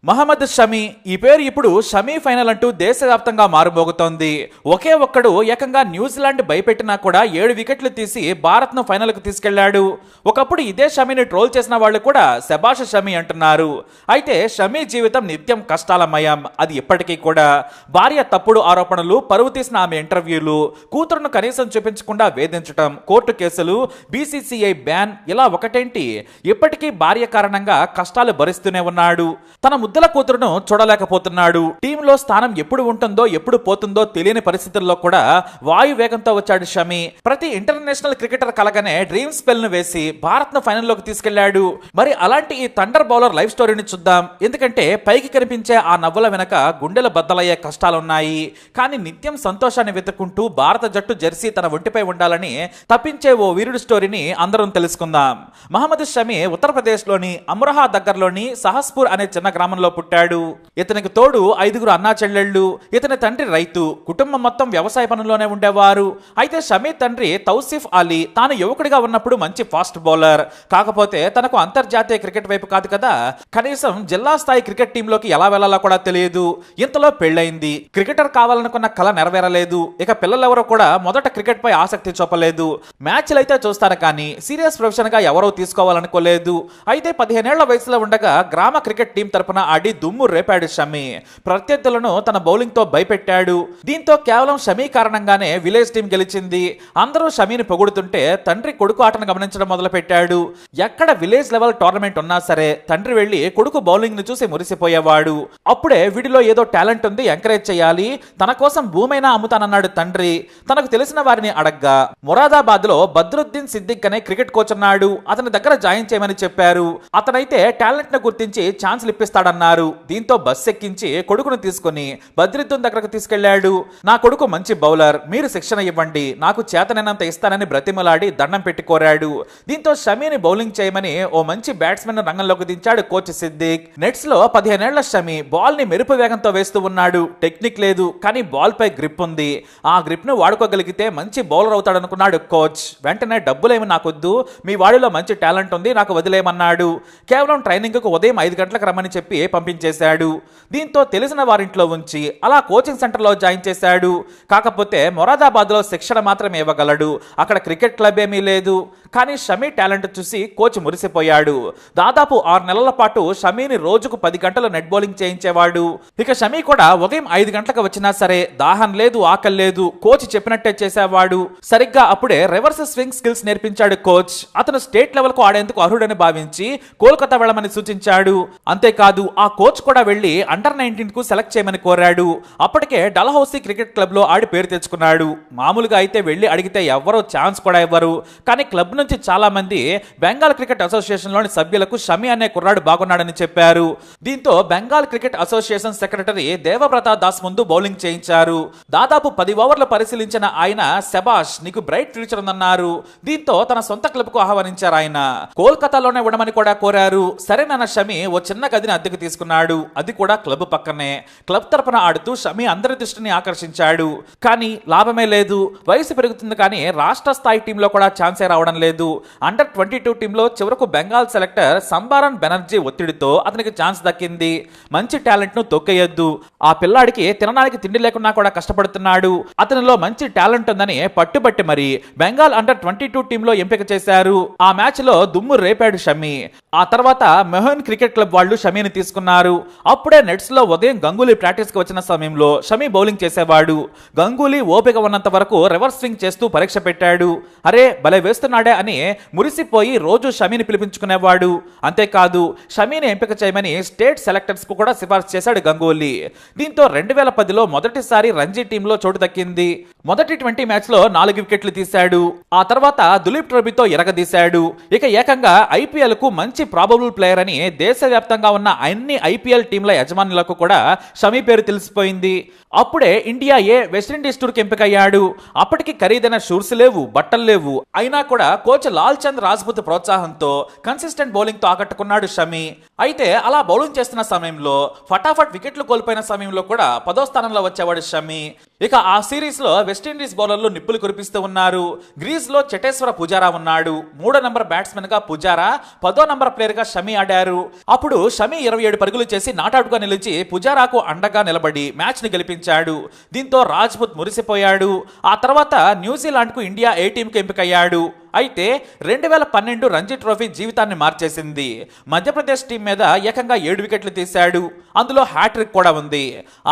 మహమ్మద్ షమి ఈ పేరు ఇప్పుడు షమీ ఫైనల్ అంటూ దేశవ్యాప్తంగా మారుమోగుతోంది. ఒకే ఒక్కడు ఏకంగా న్యూజిలాండ్ భయపెట్టినా కూడా 7 వికెట్లు తీసి భారత్ ను ఫైనల్ కు తీసుకెళ్లాడు. ఒకప్పుడు ఇదే షమీని ట్రోల్ చేసిన వాళ్ళు కూడా శబాష్ షమీ అంటున్నారు. అయితే షమీ జీవితం నిత్యం కష్టాలమయం. అది ఇప్పటికీ కూడా. భార్య తప్పుడు ఆరోపణలు, పరువు తీసిన ఆమె ఇంటర్వ్యూలు, కూతురును కనీసం చూపించకుండా వేధించటం, కోర్టు కేసులు, బీసీసీఐ బ్యాన్, ఇలా ఒకటేంటి ఇప్పటికీ భార్య కారణంగా కష్టాలు భరిస్తూనే ఉన్నాడు. తన ముద్దల కూతురును చూడలేకపోతున్నాడు. టీంలో స్థానం ఎప్పుడు ఉంటుందో ఎప్పుడు పోతుందో తెలియని పరిస్థితుల్లో కూడా వాయు వేగంతో వచ్చాడు షమి. ప్రతి ఇంటర్నేషనల్ క్రికెటర్ కలగనే డ్రీమ్ స్పెల్ ను వేసి భారత్ ను ఫైనల్ లోకి తీసుకెళ్లాడు. మరి అలాంటి ఈ థండర్ బౌలర్ లైఫ్ స్టోరీని చూద్దాం. ఎందుకంటే పైకి కనిపించే ఆ నవ్వుల వెనక గుండెల బద్దలయ్యే కష్టాలున్నాయి. కానీ నిత్యం సంతోషాన్ని వెతుక్కుంటూ భారత జట్టు జెర్సీ తన ఒంటిపై ఉండాలని తప్పించే ఓ వీరుడి స్టోరీని అందరం తెలుసుకుందాం. మహమ్మద్ షమి ఉత్తరప్రదేశ్ లోని అమ్రోహా దగ్గరలోని సహస్పూర్ అనే చిన్న గ్రామంలో పుట్టాడు. ఇతనికి తోడు 5 అన్నా చెల్లెళ్ళు. ఇతని తండ్రి రైతు, కుటుంబం మొత్తం వ్యవసాయ పనుల్లోనే ఉండేవారు. అయితే షమీ తండ్రి తౌసిఫ్ అలీ తాను యువకుడిగా ఉన్నప్పుడు మంచి ఫాస్ట్ బౌలర్. కాకపోతే తనకు అంతర్జాతీయ క్రికెట్ వైపు కాదు కదా, కనీసం జిల్లా స్థాయి క్రికెట్ టీంలోకి ఎలా వెళ్లాలో కూడా తెలియదు. ఇంతలో పెళ్లైంది. క్రికెటర్ కావాలనుకున్న కల నెరవేరలేదు. ఇక పిల్లలెవరూ కూడా మొదట క్రికెట్ పై ఆసక్తి చూపలేదు. మ్యాచ్లు అయితే చూస్తారు కానీ సీరియస్ ప్రొఫెషన్ గా ఎవరూ తీసుకోవాలనుకోలేదు. అయితే 15 ఏళ్ల వయసులో ఉండగా గ్రామ క్రికెట్ టీం తరపున ఆడి దుమ్ము రేపాడు షమీ. ప్రత్యర్థులను తన బౌలింగ్ తో భయపెట్టాడు. దీంతో కేవలం షమీ కారణంగానే విలేజ్ టీం గెలిచింది. అందరూ షమీని పొగుడుతుంటే తండ్రి కొడుకు ఆటను గమనించడం మొదలు పెట్టాడు. ఎక్కడ విలేజ్ లెవెల్ టోర్నమెంట్ ఉన్నా సరే తండ్రి వెళ్లి కొడుకు బౌలింగ్ ను చూసి మురిసిపోయేవాడు. అప్పుడే వీడిలో ఏదో టాలెంట్ ఉంది, ఎంకరేజ్ చేయాలి, తన కోసం భూమైనా అమ్ముతానన్నాడు తండ్రి. తనకు తెలిసిన వారిని అడగ్గా మొరాదాబాద్ లో బద్రుద్దీన్ సిద్దిక్ అనే క్రికెట్ కోచ్ ఉన్నాడు, అతని దగ్గర జాయిన్ చేయమని చెప్పారు. అతనైతే టాలెంట్ ను గుర్తించి ఛాన్స్ ఇప్పిస్తాడన్నారు. దీంతో బస్ ఎక్కించి కొడుకును తీసుకుని బద్రుద్దీన్ దగ్గరకు తీసుకెళ్లాడు. నా కొడుకు మంచి బౌలర్, మీరు శిక్షణ ఇవ్వండి, నాకు చేతనైనంత ఇస్తానని బ్రతిమలాడి దండం పెట్టి కోరాడు. దీంతో షమీని బౌలింగ్ చేయమని ఓ మంచి బ్యాట్స్మెన్ రంగంలోకి దించాడు కోచ్ సిద్దిక్. నెట్స్ లో 15 ఏళ్ల షమీ బాల్ ని మెరుపు వేగంతో వేస్తూ ఉన్నాడు. టెక్నిక్ లేదు కానీ బాల్ పై గ్రిప్ ఉంది. ఆ గ్రిప్ ను వాడుకోగలిగితే మంచి బౌలర్ అవుతాడనుకున్నాడు కోచ్. వెంటనే డబ్బులేమి నాకొద్దు, మీ వాడిలో మంచి టాలెంట్ ఉంది, నాకు వదిలేయమన్నాడు. కేవలం ట్రైనింగ్ కు ఉదయం 5 గంటలకు రమ్మని చెప్పి పంపించేశాడు. దీంతో తెలిసిన వారింట్లో ఉంచి అలా కోచింగ్ సెంటర్ లో జాయిన్ చేశాడు. కాకపోతే మొరాదాబాద్ లో శిక్షణ మాత్రమే ఇవ్వగలడు, అక్కడ క్రికెట్ క్లబ్ ఏమీ లేదు. కానీ షమీ టాలెంట్ చూసి కోచ్ మురిసిపోయాడు. దాదాపు 6 నెలల పాటు షమీని రోజుకు 10 గంటలు నెట్ బౌలింగ్ చేయించేవాడు. ఇక షమీ కూడా ఉదయం 5 గంటలకు వచ్చినా సరే దాహం లేదు, ఆకలి లేదు, కోచ్ చెప్పినట్టే చేసేవాడు. సరిగ్గా అప్పుడే రివర్స్ స్వింగ్ స్కిల్స్ నేర్పించాడు కోచ్. అతను స్టేట్ లెవెల్ కు ఆడేందుకు అర్హుడని భావించి కోల్కతా వెళ్ళమని సూచించాడు. అంతేకాదు ఆ కోచ్ కూడా వెళ్లి అండర్ 19 కు సెలెక్ట్ చేయమని కోరాడు. అప్పటికే డల్హౌసీ క్రికెట్ క్లబ్ లో ఆడి పేరు తెచ్చుకున్నాడు. మామూలుగా అయితే వెళ్లి అడిగితే ఎవ్వరూ ఛాన్స్ కూడా ఇవ్వరు. కానీ క్లబ్ నుంచి చాలా మంది బెంగాల్ క్రికెట్ అసోసియేషన్ లోని సభ్యులకు షమీ అనే కుర్రాడు బాగున్నాడని చెప్పారు. దీంతో Bengal cricket association secretary Devavrata Das ముందు బౌలింగ్ చేయించారు. దాదాపు 10 ఓవర్లు పరిశీలించిన ఆయన శబాష్, నీకు బ్రైట్ ఫ్యూచర్ ఉందన్నారు. దీంతో తన సొంత క్లబ్ కు ఆహ్వానించారు. ఆయన కోల్కతాలోనే ఉండమని కూడా కోరారు. సరేనన్న షమీ ఓ చిన్న గదిని అద్దెకు తీసుకున్నాడు. అది కూడా క్లబ్ పక్కనే. క్లబ్ తరపున ఆడుతూ షమీ అందరి దృష్టిని ఆకర్షించాడు. కానీ లాభమే లేదు. వయసు పెరుగుతుంది కానీ రాష్ట్ర స్థాయి టీంలో కూడా ఛాన్సే రావడం లేదు. అండర్ 22 టీంలో చివరకు బెంగాల్ సెలెక్టర్ సంబారన్ బెనర్జీ ఒత్తిడితో అతనికి ఛాన్స్ దక్కింది. మంచి టాలెంట్ ను తొక్కేయొద్దు, ఆ పిల్లాడికి తినడానికి తిండి లేకున్నా కూడా కష్టపడుతున్నాడు, అతనిలో మంచి టాలెంట్ ఉందని పట్టుబట్టి మరి బెంగాల్ అండర్ 22 టీంలో ఎంపిక చేశారు. ఆ మ్యాచ్ లో దుమ్ము రేపాడు షమీ. ఆ తర్వాత మెహన్ క్రికెట్ క్లబ్ వాళ్ళు షమీని తీసుకున్నారు. అప్పుడే నెట్స్ లో ఉదయం గంగూలీ ప్రాక్టీస్ కి వచ్చిన సమయంలో షమీ బౌలింగ్ చేసేవాడు. గంగూలీ ఓపిక ఉన్నంత వరకు రివర్స్ స్వింగ్ చేస్తూ పరీక్ష పెట్టాడు. అరే భలే వేస్తున్నాడే అని మురిసిపోయి రోజు షమీని పిలిపించుకునేవాడు. అంతేకాదు షమీని ఎంపిక చేయమని స్టేట్ సెలెక్టర్స్ కు కూడా సిఫార్సు చేశాడు గంగూలీ. దీంతో 2010లో మొదటిసారి రంజీ టీంలో చోటు దక్కింది. మొదటి 20 మ్యాచ్ లో 4 వికెట్లు తీశాడు. ఆ తర్వాత దులీప్ ట్రోఫీతో ఎరగదీశాడు. ఇక ఏకంగా ఐపీఎల్ కు మంచి ప్రాబబుల్ ప్లేయర్ అని దేశవ్యాప్తంగా ఉన్న అన్ని ఐపీఎల్ టీంల యజమానులకు కూడా షమీ పేరు తెలిసిపోయింది. అప్పుడే ఇండియా వెస్టిండీస్ టూర్ కి ఎంపికయ్యాడు. అప్పటికి ఖరీదైన షూస్ లేవు, బట్టలు లేవు. అయినా కూడా కోచ్ లాల్ చంద్ రాజ్పుత్ ప్రోత్సాహంతో కన్సిస్టెంట్ బౌలింగ్ తో ఆకట్టుకున్నాడు షమీ. అయితే అలా బౌలింగ్ చేస్తున్న సమయంలో ఫటాఫట్ వికెట్లు కోల్పోయిన సమయంలో కూడా 10వ స్థానంలో వచ్చేవాడు షమి. ఇక ఆ సిరీస్ లో వెస్టిండీస్ బౌలర్లు నిప్పులు కురిపిస్తూ ఉన్నారు. గ్రీజ్ లో చటేశ్వర పుజారా ఉన్నాడు. 3వ నంబర్ బ్యాట్స్మెన్ గా పుజారా, 10వ నంబర్ ప్లేయర్ గా షమి ఆడారు. అప్పుడు షమి 27 పరుగులు చేసి నాట్అవుట్ గా నిలిచి పుజారాకు అండగా నిలబడి మ్యాచ్ ని గెలిపించాడు. దీంతో రాజ్పుత్ మురిసిపోయాడు. ఆ తర్వాత న్యూజిలాండ్ కు ఇండియా ఏ టీంకి ఎంపికయ్యాడు. అయితే 2012 రంజీ ట్రోఫీ జీవితాన్ని మార్చేసింది. మధ్యప్రదేశ్ టీం మీద ఏకంగా 7 వికెట్లు తీశాడు. అందులో హ్యాట్రిక్ కూడా ఉంది.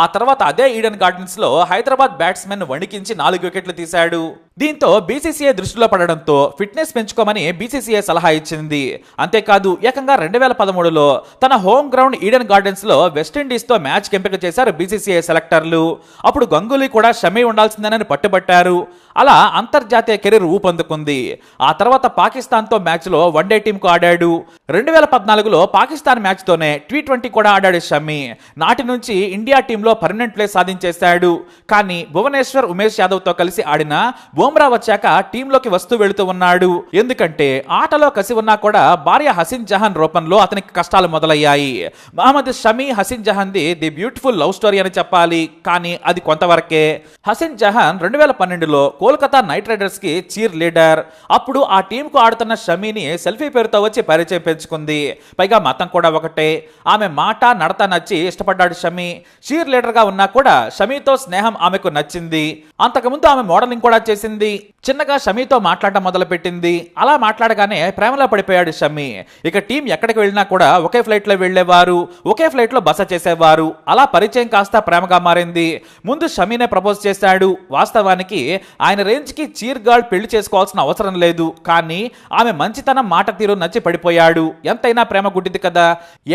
ఆ తర్వాత అదే ఈడెన్ గార్డెన్స్ లో హైదరాబాద్ బ్యాట్స్మెన్ వణికించి 4 వికెట్లు తీశాడు. దీంతో బీసీసీఐ దృష్టిలో పడడంతో ఫిట్నెస్ పెంచుకోమని బీసీసీఐ సలహా ఇచ్చింది. అంతేకాదు ఏకంగా 2013లో తన హోమ్ గ్రౌండ్ ఈడెన్ గార్డెన్స్ లో వెస్టిండీస్ తో మ్యాచ్ ఎంపిక చేశారు బీసీసీఐ సెలెక్టర్లు. అప్పుడు గంగూలీ కూడా షమి ఉండాల్సిందేనని పట్టుబట్టారు. అలా అంతర్జాతీయ కెరీర్ ఊపందుకుంది. ఆ తర్వాత పాకిస్తాన్తో మ్యాచ్లో వన్డే టీంకు ఆడాడు. 2014లో పాకిస్తాన్ మ్యాచ్తోనే T20 కూడా ఆడాడు షమి. నాటి నుంచి ఇండియా టీంలో పర్మనెంట్ ప్లేస్ సాధించేశాడు. కానీ భువనేశ్వర్ ఉమేష్ యాదవ్తో కలిసి ఆడిన బుమ్రా వచ్చాక టీంలోకి వస్తూ వెళుతూ ఉన్నాడు. ఎందుకంటే ఆటలో కసి ఉన్నా కూడా భార్య హసీన్ జహాన్ రూపంలో అతనికి కష్టాలు మొదలయ్యాయి. Mohammed Shami Hasin Jahan the beautiful love story అని చెప్పాలి. కానీ అది కొంతవరకే. హసీన్ జహాన్ 2012లో కోల్కతా నైట్ రైడర్స్ కి చీర్ లీడర్. అప్పుడు ఆ టీంకు ఆడుతున్న షమిని సెల్ఫీ పేరుతో వచ్చి పరిచయం పెంచుకుంది. పైగా మతం కూడా ఒకటే. ఆమె మాట నడత నచ్చి ఇష్టపడ్డాడు షమి. చీర్ లీడర్ గా ఉన్నా కూడా షమితో స్నేహం ఆమెకు నచ్చింది. అంతకుముందు ఆమె మోడలింగ్ కూడా చేసింది. చిన్నగా షమితో మాట్లాడటం మొదలు పెట్టింది. అలా మాట్లాడగానే ప్రేమలో పడిపోయాడు షమి. ఇక టీం ఎక్కడికి వెళ్ళినా కూడా ఒకే ఫ్లైట్ లో వెళ్లేవారు, ఒకే ఫ్లైట్ లో బస చేసేవారు. అలా పరిచయం కాస్త ప్రేమగా మారింది. ముందు షమినే ప్రపోజ్ చేశాడు. వాస్తవానికి ఆయన రేంజ్ కి చీర్ గార్డ్ పెళ్లి చేసుకోవాల్సిన అవసరం లేదు. కానీ ఆమె మంచితనం, మాట తీరు నచ్చి పడిపోయాడు. ఎంతైనా ప్రేమ గుడ్డిది కదా.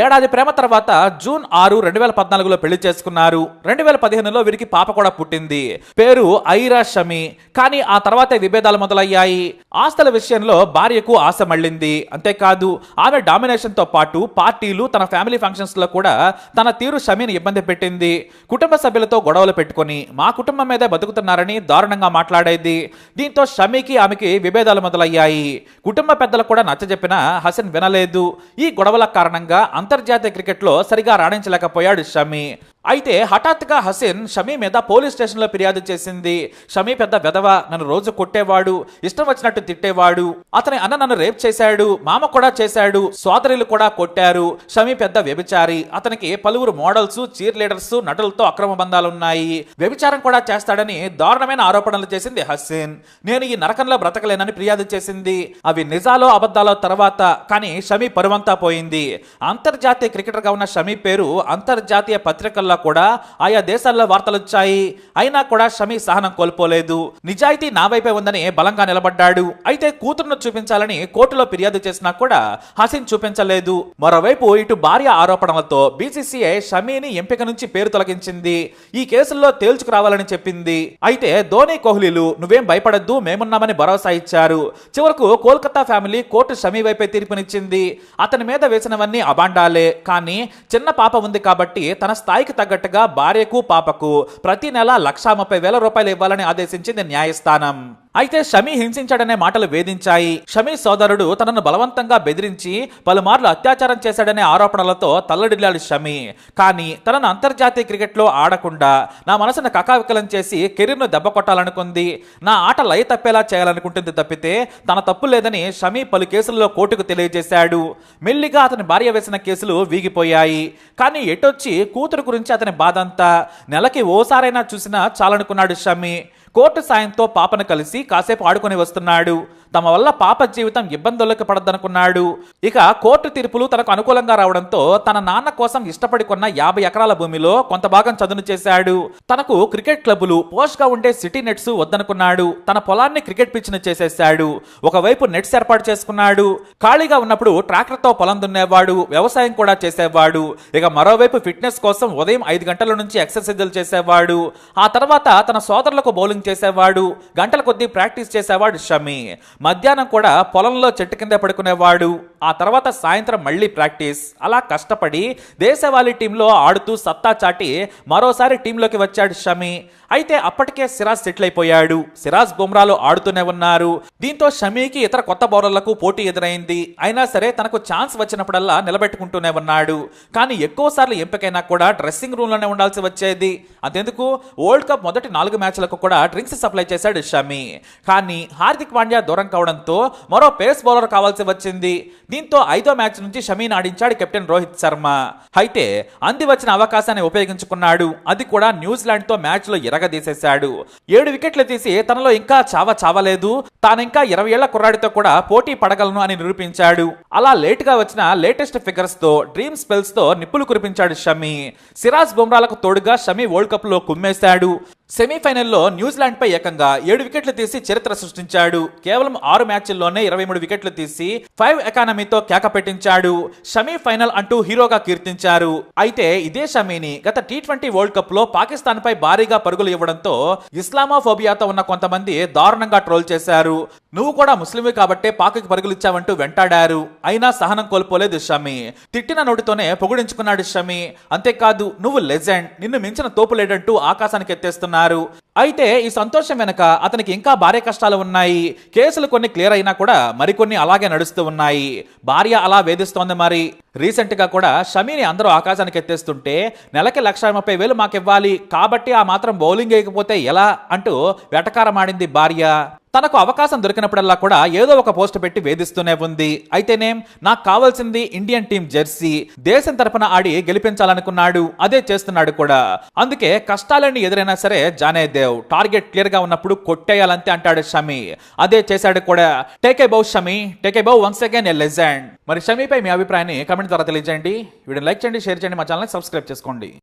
ఏడాది ప్రేమ తర్వాత జూన్ 6, 2014లో పెళ్లి చేసుకున్నారు. 2015లో వీరికి పాప కూడా పుట్టింది. పేరు ఐరా షమి. కానీ ఆ తర్వాతే విభేదాలు మొదలయ్యాయి. ఆస్తుల విషయంలో భార్యకు ఆశ మళ్ళింది. అంతేకాదు ఆమె డామినేషన్ తో పాటు పార్టీలు, తన ఫ్యామిలీ ఫంక్షన్స్ లో కూడా తన తీరు షమిని ఇబ్బంది పెట్టింది. కుటుంబ సభ్యులతో గొడవలు పెట్టుకుని మా కుటుంబం మీదే బతుకుతున్నారని దారుణంగా మాట్లాడేది. దీంతో షమికి ఆమెకి విభేదాలు మొదలయ్యాయి. కుటుంబ పెద్దలు కూడా నచ్చజెప్పినా హసన్ వినలేదు. ఈ గొడవల కారణంగా అంతర్జాతీయ క్రికెట్లో సరిగా రాణించలేకపోయాడు షమి. అయితే హఠాత్తుగా హసీన్ షమి మీద పోలీస్ స్టేషన్లో ఫిర్యాదు చేసింది. షమి పెద్ద వెధవ, నన్ను రోజు కొట్టేవాడు, ఇష్టం వచ్చినట్టు తిట్టేవాడు, అతని అన్న నన్ను రేప్ చేశాడు, మామ కూడా చేశాడు, సోదరులు కూడా కొట్టారు, షమి పెద్ద వ్యభిచారి, అతనికి పలువురు మోడల్స్, చీర్ లీడర్స్, నటులతో అక్రమ బంధాలున్నాయి, వ్యభిచారం కూడా చేస్తాడని దారుణమైన ఆరోపణలు చేసింది హసీన్. నేను ఈ నరకంలో బ్రతకలేనని ఫిర్యాదు చేసింది. అవి నిజాలో అబద్ధాలో తర్వాత, కానీ షమి పరువంతా పోయింది. అంతర్జాతీయ క్రికెటర్గా ఉన్న షమి పేరు అంతర్జాతీయ పత్రికల్లో కూడా ఆయా దేశాల్లో వార్తలు వచ్చాయి. అయినా కూడా షమి సహనం కోల్పోలేదు. నిజాయితీ నా వైపే ఉందని బలంగా నిలబడ్డాడు. అయితే కూతురును చూపించాలని కోర్టులో ఫిర్యాదు చేసినా కూడా హసీన్ చూపించలేదు. మరోవైపు ఇటు భార్య ఆరోపణలతో బీసీసీఐ షమీని ఎంపిక నుంచి పేరు తొలగించింది. ఈ కేసుల్లో తేల్చుకురావాలని చెప్పింది. అయితే ధోని, కోహ్లీలు నువ్వేం భయపడద్దు, మేమున్నామని భరోసా ఇచ్చారు. చివరకు కోల్కతా ఫ్యామిలీ కోర్టు షమి వైపే తీర్పునిచ్చింది. అతని మీద వేసినవన్నీ అబాండాలే. కానీ చిన్న పాప ఉంది కాబట్టి తన స్థాయికి తగ్గట్టుగా భార్యకు, పాపకు ప్రతి నెల 1,30,000 రూపాయలు ఇవ్వాలని ఆదేశించింది న్యాయస్థానం. అయితే షమి హింసించాడనే మాటలు వేధించాయి. షమి సోదరుడు తనను బలవంతంగా బెదిరించి పలుమార్లు అత్యాచారం చేశాడనే ఆరోపణలతో తల్లడిల్లాడు షమి. కానీ తనను అంతర్జాతీయ క్రికెట్లో ఆడకుండా నా మనసును కకావికలం చేసి కెరీర్ను దెబ్బ కొట్టాలనుకుంది, నా ఆట లయ తప్పేలా చేయాలనుకుంటుంది తప్పితే తన తప్పు లేదని షమి పలు కేసుల్లో కోర్టుకు తెలియజేశాడు. మెల్లిగా అతని భార్య వేసిన కేసులు వీగిపోయాయి. కానీ ఎటొచ్చి కూతురు గురించి అతని బాధంతా. నెలకి ఓసారైనా చూసినా చాలనుకున్నాడు షమి. కోర్టు సాయంతో పాపను కలిసి కాసేపు ఆడుకొని వస్తున్నాడు. తమ వల్ల పాప జీవితం ఇబ్బందుల్లోకి పడద్దనుకున్నాడు. ఇక కోర్టు తీర్పులు తనకు అనుకూలంగా రావడంతో తన నాన్న కోసం ఇష్టపడి కొన్న 50 ఎకరాల భూమిలో కొంత భాగం చదును చేశాడు. తనకు క్రికెట్ క్లబ్బులు, పోస్ట్ గా ఉండే సిటీ నెట్స్ వద్దనుకున్నాడు. తన పొలాన్ని క్రికెట్ పిచ్ ను చేసేశాడు. ఒకవైపు నెట్స్ ఏర్పాటు చేసుకున్నాడు. ఖాళీగా ఉన్నప్పుడు ట్రాక్టర్తో పొలం దున్నేవాడు, వ్యవసాయం కూడా చేసేవాడు. ఇక మరోవైపు ఫిట్నెస్ కోసం ఉదయం 5 గంటల నుంచి ఎక్సర్సైజులు చేసేవాడు. ఆ తర్వాత తన సోదరులకు బౌలింగ్ చేసేవాడు. గంటల కొద్దీ ప్రాక్టీస్ చేసేవాడు షమి. మధ్యాహ్నం కూడా పొలంలో చెట్టు కింద పడుకునేవాడు. ఆ తర్వాత సాయంత్రం మళ్ళీ ప్రాక్టీస్. అలా కష్టపడి దేశవాళీ టీంలో ఆడుతూ సత్తా చాటి మరోసారి టీంలోకి వచ్చాడు షమి. అయితే అప్పటికే సిరాజ్ సెటిల్ అయిపోయాడు. సిరాజ్ బుమ్రాలు ఆడుతూనే ఉన్నారు. దీంతో షమీకి ఇతర కొత్త బౌలర్లకు పోటీ ఎదురైంది. అయినా సరే తనకు ఛాన్స్ వచ్చినప్పుడల్లా నిలబెట్టుకుంటూనే ఉన్నాడు. కానీ ఎక్కువ సార్లు ఎంపికైనా కూడా డ్రెస్సింగ్ రూమ్ లోనే ఉండాల్సి వచ్చేది. అంతెందుకు వరల్డ్ కప్ మొదటి 4 మ్యాచ్లకు కూడా డ్రింక్స్ సప్లై చేశాడు షమి. కానీ హార్దిక్ పాండ్యా దూరం కావడంతో మరో పేస్ బౌలర్ కావాల్సి వచ్చింది. దీంతో 5వ మ్యాచ్ నుంచి షమీని ఆడించాడు కెప్టెన్ రోహిత్ శర్మ. అయితే అంది వచ్చిన అవకాశాన్ని ఉపయోగించుకున్నాడు. అది కూడా న్యూజిలాండ్ తో మ్యాచ్ లో ఎరగదీసేశాడు. 7 వికెట్లు తీసి తనలో ఇంకా చావలేదు, తానింకా 20 ఏళ్ల కుర్రాడితో కూడా పోటీ పడగలను అని నిరూపించాడు. అలా లేట్ గా వచ్చిన లేటెస్ట్ ఫిగర్స్ తో డ్రీమ్ స్పెల్స్ తో నిప్పులు కురిపించాడు షమి. సిరాజ్ బుమ్రాలకు తోడుగా షమి వరల్డ్ కప్ లో కుమ్మేశాడు. సెమీఫైనల్లో న్యూజిలాండ్ పై ఏకంగా 7 వికెట్లు తీసి చరిత్ర సృష్టించాడు. కేవలం 6 మ్యాచ్ల్లోనే 23 వికెట్లు తీసి 5 ఎకానమీతో కేక పెట్టించాడు. షమీ ఫైనల్ అంటూ హీరోగా కీర్తించారు. అయితే ఇదే షమీని గత T20 వరల్డ్ కప్ లో పాకిస్తాన్ పై భారీగా పరుగులు ఇవ్వడంతో ఇస్లామోఫోబియాతో ఉన్న కొంతమంది దారుణంగా ట్రోల్ చేశారు. నువ్వు కూడా ముస్లిమే కాబట్టే పాక్కి పరుగులు ఇచ్చావంటూ వెంటాడారు. అయినా సహనం కోల్పోలేదు షమి. తిట్టిన నోటితోనే పొగిడించుకున్నాడు షమి. అంతేకాదు నువ్వు లెజెండ్, నిన్ను మించిన తోపు లేడంటూ ఆకాశానికి ఎత్తేస్తున్నారు. అయితే ఈ సంతోషం వెనక అతనికి ఇంకా భార్య కష్టాలు ఉన్నాయి. కేసులు కొన్ని క్లియర్ అయినా కూడా మరికొన్ని అలాగే నడుస్తూ ఉన్నాయి. భార్య అలా వేధిస్తోంది. మరి రీసెంట్ గా కూడా షమీని అందరూ ఆకాశానికి ఎత్తేస్తుంటే నెలకి 1,30,000 మాకివ్వాలి, కాబట్టి ఆ మాత్రం బౌలింగ్ వేయకపోతే ఎలా అంటూ వెటకారమాడింది భార్య. తనకు అవకాశం దొరికినప్పుడల్లా కూడా ఏదో ఒక పోస్ట్ పెట్టి వేధిస్తూనే ఉంది. అయితేనేం నాకు కావాల్సింది ఇండియన్ టీం జెర్సీ, దేశం తరపున ఆడి గెలిపించాలనుకున్నాడు. అదే చేస్తున్నాడు కూడా. అందుకే కష్టాలన్నీ ఎదురైనా సరే జానేదేవ్ టార్గెట్ క్లియర్ గా ఉన్నప్పుడు కొట్టేయాలంతే అంటాడు షమి. అదే చేశాడు కూడా. Take a bow Shami, take a bow once again a legend. మరి షమీపై మీ అభిప్రాయాన్ని కామెంట్ ద్వారా తెలియజేయండి. వీడియో లైక్ చేయండి, షేర్ చేయండి, మా ఛానల్ సబ్స్క్రైబ్ చేసుకోండి.